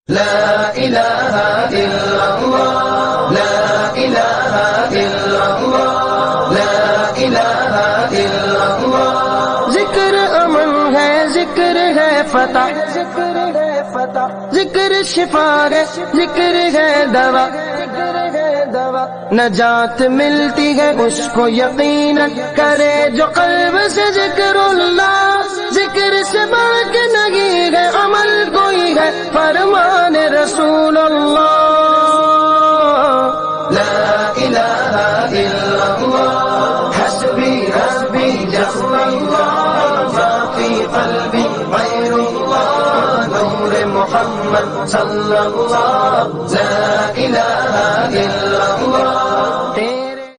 ला इलाहा इल्लल्लाह, ला इलाहा इल्लल्लाह, ला इलाहा इल्लल्लाह। जिक्र अमन है, जिक्र है फतह, जिक्र है फतह, जिक्र शिफा है, जिक्र है दवा, नजात मिलती है उसको यकीनन करे जो कल्ब से जिक्रुल्लाह। जिक्र से बढ़ के नहीं है अमल कोई है, फरमान रसूलुल्लाह। ला इलाहा इल्लल्लाह, हस्बी हस्बी जल्लल्लाह, माफी क़ल्बी गैरुल्लाह, नूर मोहम्मद सल्लल्लाह। ला इलाहा इल्लल्लाह।